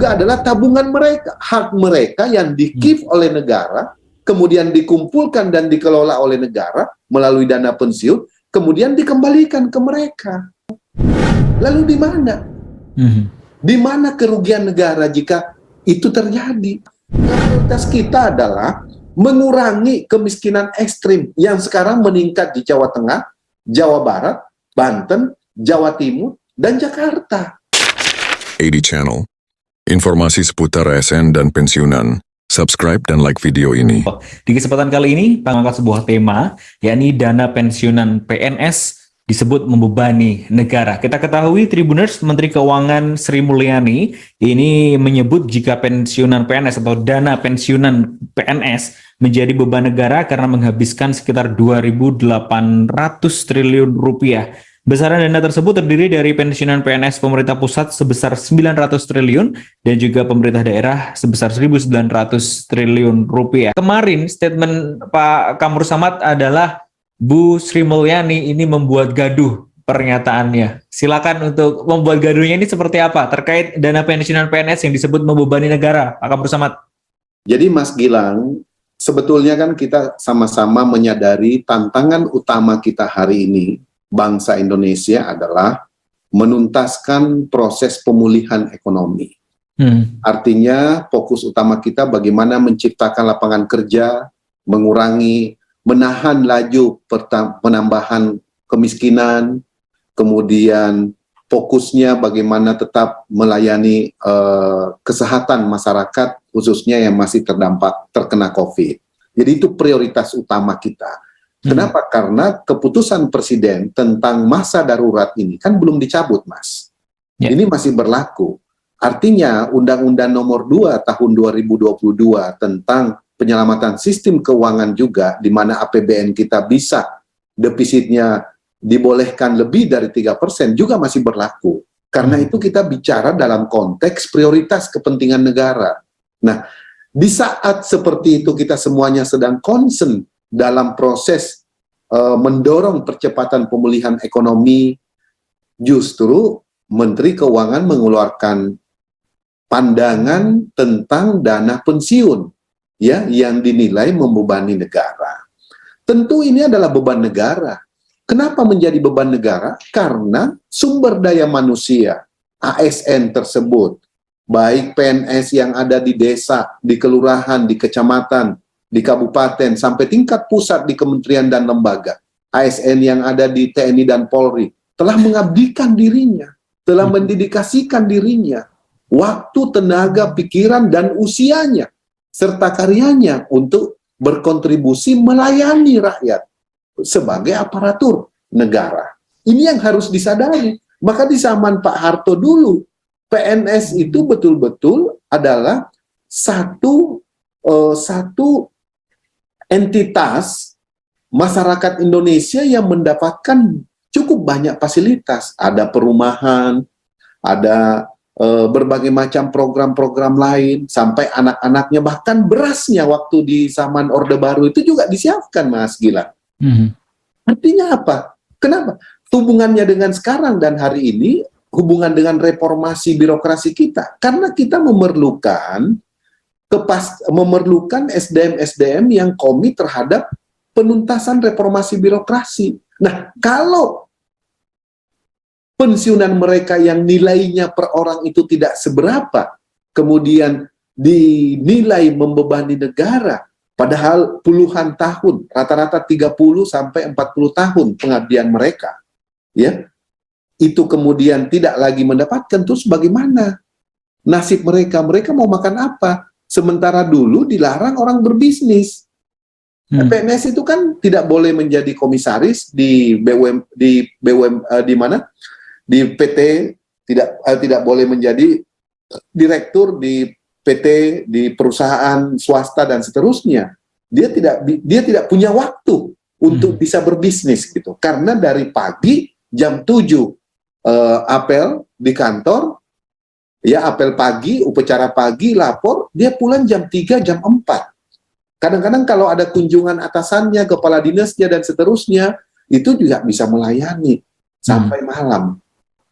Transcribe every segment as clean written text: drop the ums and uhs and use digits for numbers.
juga adalah tabungan mereka, hak mereka yang di-give oleh negara, kemudian dikumpulkan dan dikelola oleh negara melalui dana pensiun, kemudian dikembalikan ke mereka. Lalu di mana? Di mana kerugian negara jika itu terjadi? Prioritas kita adalah mengurangi kemiskinan ekstrim yang sekarang meningkat di Jawa Tengah, Jawa Barat, Banten, Jawa Timur, dan Jakarta. AD Channel. Informasi seputar ASN dan pensiunan. Subscribe dan like video ini. Di kesempatan kali ini, mengangkat sebuah tema, yakni dana pensiunan PNS disebut membebani negara. Kita ketahui Tribuners, Menteri Keuangan Sri Mulyani ini menyebut jika pensiunan PNS atau dana pensiunan PNS menjadi beban negara karena menghabiskan sekitar 2.800 triliun rupiah. Besaran dana tersebut terdiri dari pensiunan PNS pemerintah pusat sebesar 900 triliun dan juga pemerintah daerah sebesar 1.900 triliun rupiah. Kemarin statement Pak Kamru Samad adalah Bu Sri Mulyani ini membuat gaduh pernyataannya. Silakan untuk membuat gaduhnya ini seperti apa terkait dana pensiunan PNS yang disebut membebani negara, Pak Kamru Samad. Jadi Mas Gilang, sebetulnya kan kita sama-sama menyadari tantangan utama kita hari ini, bangsa Indonesia, adalah menuntaskan proses pemulihan ekonomi. Artinya fokus utama kita bagaimana menciptakan lapangan kerja, menahan laju penambahan kemiskinan, kemudian fokusnya bagaimana tetap melayani kesehatan masyarakat, khususnya yang masih terkena COVID. Jadi itu prioritas utama kita. Kenapa? Karena keputusan Presiden tentang masa darurat ini kan belum dicabut, Mas. Ini masih berlaku. Artinya Undang-Undang Nomor 2 Tahun 2022 tentang penyelamatan sistem keuangan juga, di mana APBN kita bisa defisitnya dibolehkan lebih dari 3% juga masih berlaku. Karena itu kita bicara dalam konteks prioritas kepentingan negara. Nah, di saat seperti itu kita semuanya sedang concern dalam proses mendorong percepatan pemulihan ekonomi, justru Menteri Keuangan mengeluarkan pandangan tentang dana pensiun ya yang dinilai membebani negara. Tentu ini adalah beban negara. Kenapa menjadi beban negara? Karena sumber daya manusia ASN tersebut, baik PNS yang ada di desa, di kelurahan, di kecamatan, di kabupaten, sampai tingkat pusat di kementerian dan lembaga, ASN yang ada di TNI dan Polri, telah mengabdikan dirinya, telah mendedikasikan dirinya, waktu, tenaga, pikiran, dan usianya, serta karyanya untuk berkontribusi melayani rakyat sebagai aparatur negara. Ini yang harus disadari. Maka di zaman Pak Harto dulu, PNS itu betul-betul adalah satu entitas masyarakat Indonesia yang mendapatkan cukup banyak fasilitas. Ada perumahan, ada berbagai macam program-program lain, sampai anak-anaknya, bahkan berasnya waktu di zaman Orde Baru itu juga disiapkan, Mas Gilang. Artinya apa? Kenapa? Hubungannya dengan sekarang dan hari ini, hubungan dengan reformasi birokrasi kita. Karena kita memerlukan SDM-SDM yang komit terhadap penuntasan reformasi birokrasi. Nah, kalau pensiunan mereka yang nilainya per orang itu tidak seberapa, kemudian dinilai membebani negara, padahal puluhan tahun, rata-rata 30 sampai 40 tahun pengabdian mereka, ya, itu kemudian tidak lagi mendapatkan, terus bagaimana nasib mereka? Mereka mau makan apa? Sementara dulu dilarang orang berbisnis. PNS itu kan tidak boleh menjadi komisaris di di PT, tidak boleh menjadi direktur di PT, di perusahaan swasta dan seterusnya. Dia tidak punya waktu untuk bisa berbisnis gitu. Karena dari pagi jam 7 apel di kantor, ya apel pagi, upacara pagi, lapor, dia pulang jam 3, jam 4. Kadang-kadang kalau ada kunjungan atasannya, kepala dinasnya, dan seterusnya, itu juga bisa melayani sampai malam.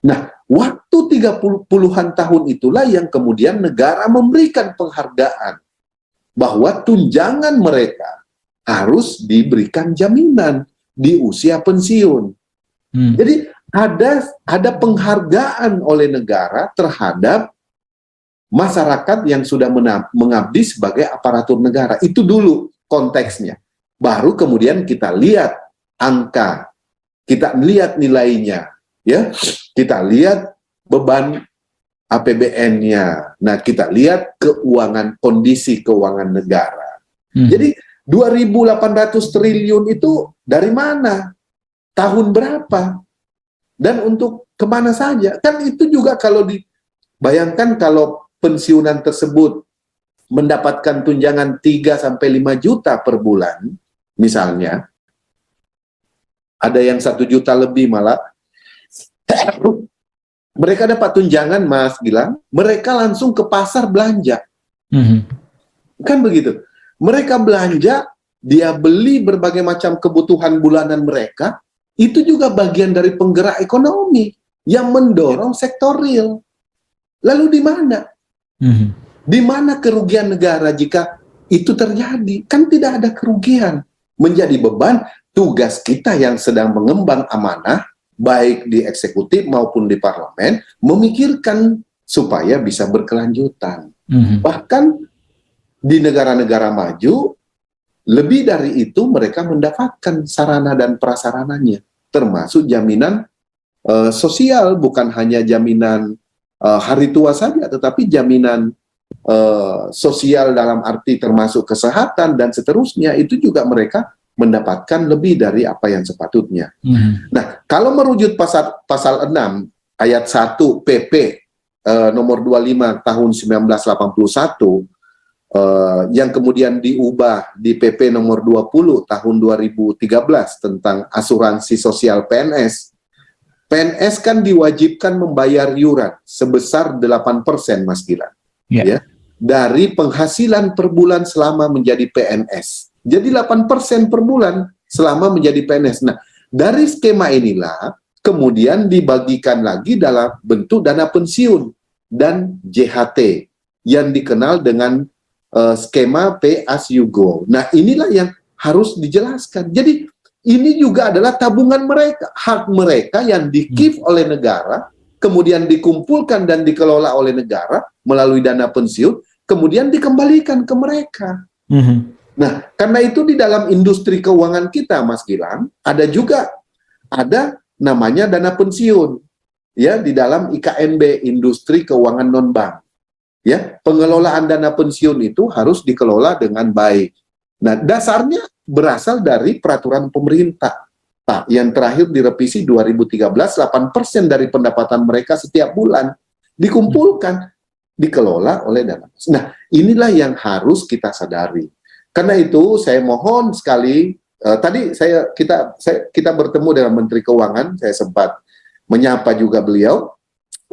Nah, waktu 30-an tahun itulah yang kemudian negara memberikan penghargaan bahwa tunjangan mereka harus diberikan jaminan di usia pensiun. Jadi ada penghargaan oleh negara terhadap masyarakat yang sudah mengabdi sebagai aparatur negara. Itu dulu konteksnya. Baru kemudian kita lihat angka, kita lihat nilainya, ya, kita lihat beban APBN-nya. Nah, kita lihat kondisi keuangan negara. Jadi 2.800 triliun itu dari mana? Tahun berapa? Dan untuk kemana saja? Kan itu juga kalau dibayangkan kalau pensiunan tersebut mendapatkan tunjangan 3-5 juta per bulan, misalnya, ada yang 1 juta lebih malah, mereka dapat tunjangan, Mas Gilang, mereka langsung ke pasar belanja. Kan begitu. Mereka belanja, dia beli berbagai macam kebutuhan bulanan mereka, itu juga bagian dari penggerak ekonomi yang mendorong sektor real. Lalu di mana? Di mana kerugian negara jika itu terjadi? Kan tidak ada kerugian. Menjadi beban tugas kita yang sedang mengembang amanah, baik di eksekutif maupun di parlemen, memikirkan supaya bisa berkelanjutan. Bahkan di negara-negara maju, lebih dari itu mereka mendapatkan sarana dan prasarananya, termasuk jaminan sosial, bukan hanya jaminan hari tua saja, tetapi jaminan sosial dalam arti termasuk kesehatan dan seterusnya, itu juga mereka mendapatkan lebih dari apa yang sepatutnya. Nah, kalau merujuk pasal 6 ayat 1 PP nomor 25 tahun 1981 yang kemudian diubah di PP nomor 20 tahun 2013 tentang asuransi sosial PNS. PNS kan diwajibkan membayar iuran sebesar 8%, Mas Gilang. Ya, dari penghasilan per bulan selama menjadi PNS. Jadi 8% per bulan selama menjadi PNS. Nah, dari skema inilah kemudian dibagikan lagi dalam bentuk dana pensiun dan JHT yang dikenal dengan skema Pay as you go. Nah, inilah yang harus dijelaskan. Jadi ini juga adalah tabungan mereka, hak mereka yang di-give oleh negara, kemudian dikumpulkan dan dikelola oleh negara melalui dana pensiun, kemudian dikembalikan ke mereka. Nah, karena itu di dalam industri keuangan kita, Mas Gilang, ada namanya dana pensiun, ya, di dalam IKNB, Industri Keuangan Non-Bank. Ya, pengelolaan dana pensiun itu harus dikelola dengan baik. Nah, dasarnya berasal dari peraturan pemerintah. Nah, yang terakhir direvisi 2013, 8% dari pendapatan mereka setiap bulan dikumpulkan, dikelola oleh dana. Nah, inilah yang harus kita sadari. Karena itu saya mohon sekali, tadi kita bertemu dengan Menteri Keuangan, saya sempat menyapa juga beliau.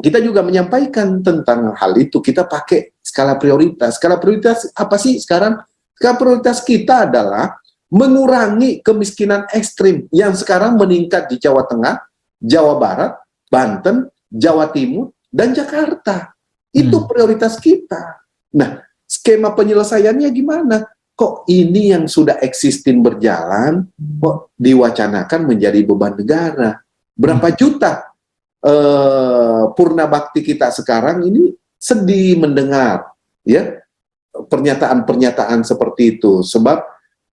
Kita juga menyampaikan tentang hal itu. Kita pakai skala prioritas. Skala prioritas apa sih sekarang? Skala prioritas kita adalah mengurangi kemiskinan ekstrim yang sekarang meningkat di Jawa Tengah, Jawa Barat, Banten, Jawa Timur, dan Jakarta. Itu prioritas kita. Nah, skema penyelesaiannya gimana? Kok ini yang sudah existing berjalan, kok diwacanakan menjadi beban negara? Berapa juta purna bakti kita sekarang ini sedih mendengar ya pernyataan-pernyataan seperti itu, sebab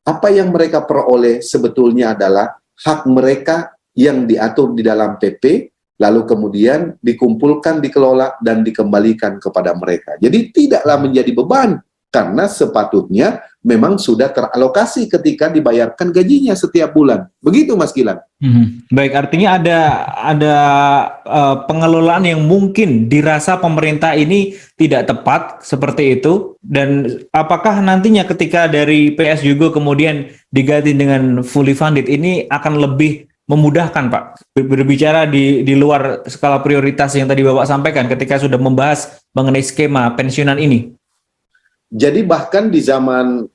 apa yang mereka peroleh sebetulnya adalah hak mereka yang diatur di dalam PP, lalu kemudian dikumpulkan, dikelola, dan dikembalikan kepada mereka. Jadi tidaklah menjadi beban, karena sepatutnya memang sudah teralokasi ketika dibayarkan gajinya setiap bulan. Begitu, Mas Gilang. Baik, artinya ada pengelolaan yang mungkin dirasa pemerintah ini tidak tepat seperti itu, dan apakah nantinya ketika dari PS juga kemudian diganti dengan fully funded ini akan lebih memudahkan, Pak, berbicara di luar skala prioritas yang tadi Bapak sampaikan ketika sudah membahas mengenai skema pensiunan ini? Jadi bahkan di zaman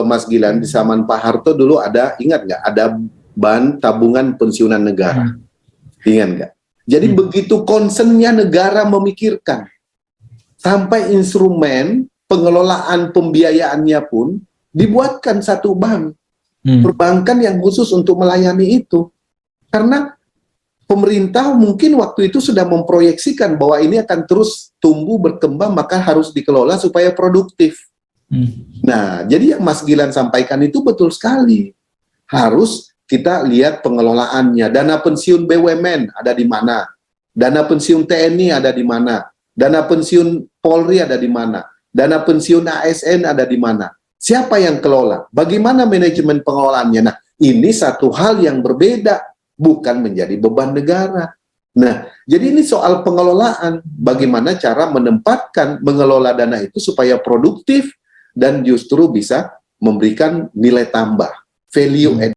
Mas Gilang, di zaman Pak Harto dulu ada, ingat nggak, ada ban tabungan pensiunan negara. Ingat nggak? Jadi begitu concernnya negara memikirkan, sampai instrumen pengelolaan pembiayaannya pun dibuatkan satu bank, perbankan yang khusus untuk melayani itu. Karena pemerintah mungkin waktu itu sudah memproyeksikan bahwa ini akan terus tumbuh berkembang, maka harus dikelola supaya produktif. Nah, jadi yang Mas Gilang sampaikan itu betul sekali. Harus kita lihat pengelolaannya. Dana pensiun BUMN ada di mana? Dana pensiun TNI ada di mana? Dana pensiun Polri ada di mana? Dana pensiun ASN ada di mana? Siapa yang kelola? Bagaimana manajemen pengelolaannya? Nah, ini satu hal yang berbeda, bukan menjadi beban negara. Nah, jadi ini soal pengelolaan, bagaimana cara menempatkan, mengelola dana itu supaya produktif dan justru bisa memberikan nilai tambah, value add.